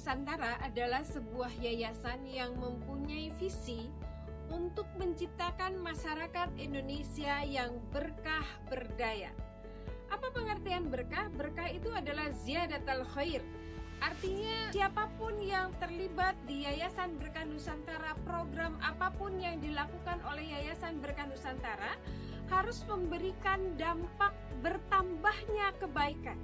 Nusantara adalah sebuah yayasan yang mempunyai visi untuk menciptakan masyarakat Indonesia yang berkah berdaya. Apa pengertian berkah? Berkah itu adalah ziyadatul khair. Artinya siapapun yang terlibat di Yayasan Berkah Nusantara, program apapun yang dilakukan oleh Yayasan Berkah Nusantara harus memberikan dampak bertambahnya kebaikan.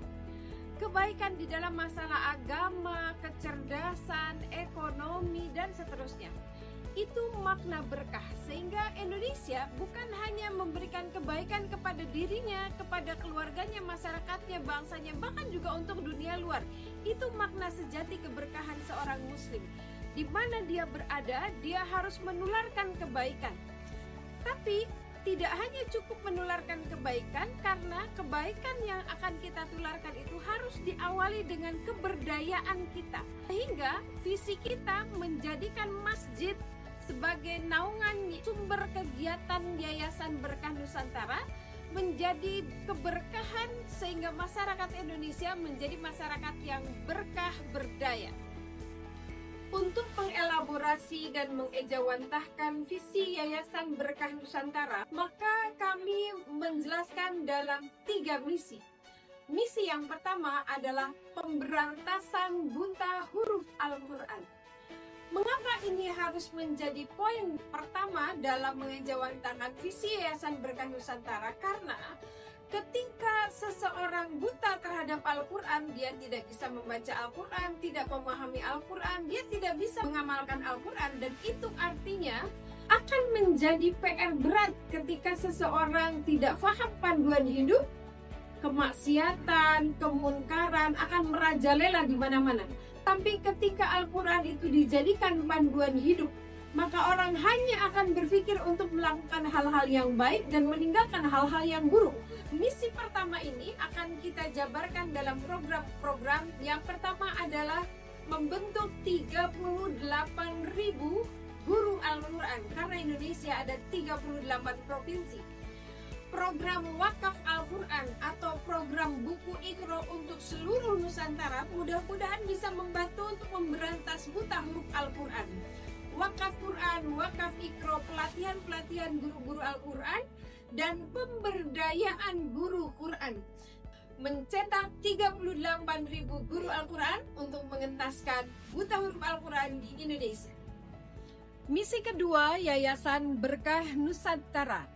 Kebaikan di dalam masalah agama, kecerdasan, ekonomi, dan seterusnya. Itu makna berkah, sehingga Indonesia bukan hanya memberikan kebaikan kepada dirinya, kepada keluarganya, masyarakatnya, bangsanya, bahkan juga untuk dunia luar. Itu makna sejati keberkahan seorang muslim. Di mana dia berada, dia harus menularkan kebaikan. Tapi tidak hanya cukup menularkan kebaikan, karena kebaikan yang akan kita tularkan itu harus diawali dengan keberdayaan kita. Sehingga visi kita menjadikan masjid sebagai naungan sumber kegiatan Yayasan Berkah Nusantara menjadi keberkahan, sehingga masyarakat Indonesia menjadi masyarakat yang berkah berdaya. Untuk mengelaborasi dan mengejawantahkan visi Yayasan Berkah Nusantara, maka kami menjelaskan dalam 3 misi. Misi yang pertama adalah pemberantasan buta huruf Al-Quran. Mengapa ini harus menjadi poin pertama dalam mengejawantahkan visi Yayasan Berkah Nusantara? Karena ketika seseorang buta terhadap Al-Quran, dia tidak bisa membaca Al-Quran, tidak memahami Al-Quran, dia tidak bisa mengamalkan Al-Quran, dan itu artinya akan menjadi PR berat ketika seseorang tidak paham panduan hidup, kemaksiatan, kemunkaran akan merajalela di mana-mana. Tapi ketika Al-Quran itu dijadikan panduan hidup, maka orang hanya akan berpikir untuk melakukan hal-hal yang baik dan meninggalkan hal-hal yang buruk. Misi pertama ini akan kita jabarkan dalam program-program. Yang pertama adalah membentuk 38.000 guru Al-Quran, karena Indonesia ada 38 provinsi. Program wakaf Al-Quran atau program buku Iqra untuk seluruh Nusantara mudah-mudahan bisa membantu untuk memberantas buta huruf Al-Quran. Wakaf Quran, wakaf Iqra, pelatihan-pelatihan guru-guru Al-Quran, dan pemberdayaan guru Quran. Mencetak 38.000 guru Al-Quran untuk mengentaskan buta huruf Al-Quran di Indonesia. Misi kedua Yayasan Berkah Nusantara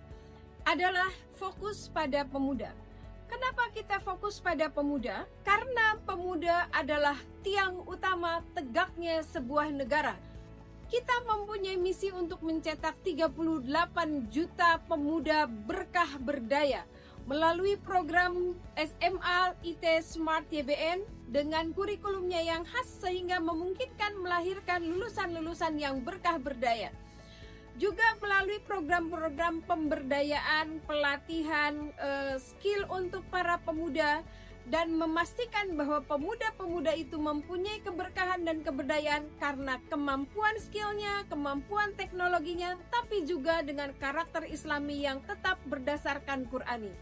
adalah fokus pada pemuda. Kenapa kita fokus pada pemuda? Karena pemuda adalah tiang utama tegaknya sebuah negara. Kita mempunyai misi untuk mencetak 38 juta pemuda berkah berdaya melalui program SMA IT Smart YBN dengan kurikulumnya yang khas, sehingga memungkinkan melahirkan lulusan-lulusan yang berkah berdaya. Juga melalui program-program pemberdayaan, pelatihan, skill untuk para pemuda, dan memastikan bahwa pemuda-pemuda itu mempunyai keberkahan dan keberdayaan karena kemampuan skillnya, kemampuan teknologinya, tapi juga dengan karakter Islami yang tetap berdasarkan Qurani.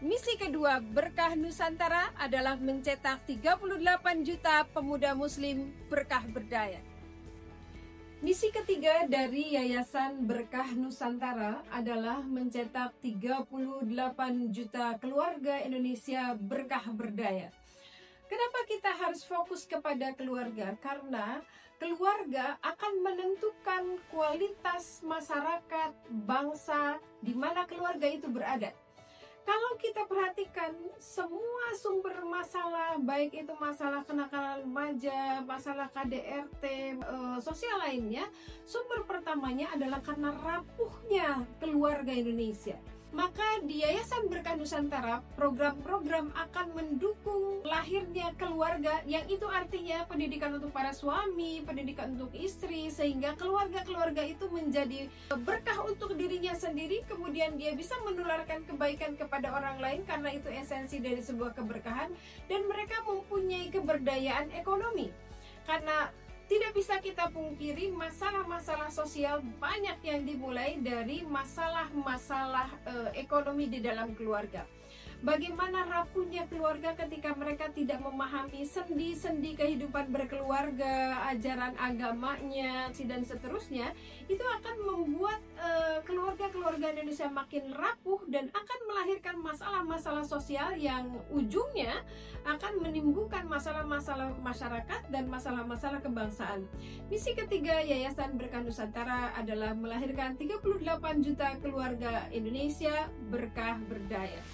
Misi kedua Berkah Nusantara adalah mencetak 38 juta pemuda muslim berkah berdaya. Misi ketiga dari Yayasan Berkah Nusantara adalah mencetak 38 juta keluarga Indonesia berkah berdaya. Kenapa kita harus fokus kepada keluarga? Karena keluarga akan menentukan kualitas masyarakat, bangsa, di mana keluarga itu berada. Kalau kita perhatikan semua sumber masalah, baik itu masalah kenakalan remaja, masalah KDRT, sosial lainnya, sumber pertamanya adalah karena rapuhnya keluarga Indonesia. Maka di Yayasan Berkah Nusantara, program-program akan mendukung lahirnya keluarga, yang itu artinya pendidikan untuk para suami, pendidikan untuk istri, sehingga keluarga-keluarga itu menjadi berkah untuk dirinya sendiri, kemudian dia bisa menularkan kebaikan kepada orang lain, karena itu esensi dari sebuah keberkahan, dan mereka mempunyai keberdayaan ekonomi. Karena tidak bisa kita pungkiri masalah-masalah sosial banyak yang dimulai dari masalah-masalah ekonomi di dalam keluarga. Bagaimana rapuhnya keluarga ketika mereka tidak memahami sendi-sendi kehidupan berkeluarga, ajaran agamanya, dan seterusnya, itu akan membuat keluarga-keluarga Indonesia makin rapuh dan akan melahirkan masalah-masalah sosial yang ujungnya akan menimbulkan masalah-masalah masyarakat dan masalah-masalah kebangsaan. Misi ketiga Yayasan Berkah Nusantara adalah melahirkan 38 juta keluarga Indonesia berkah berdaya.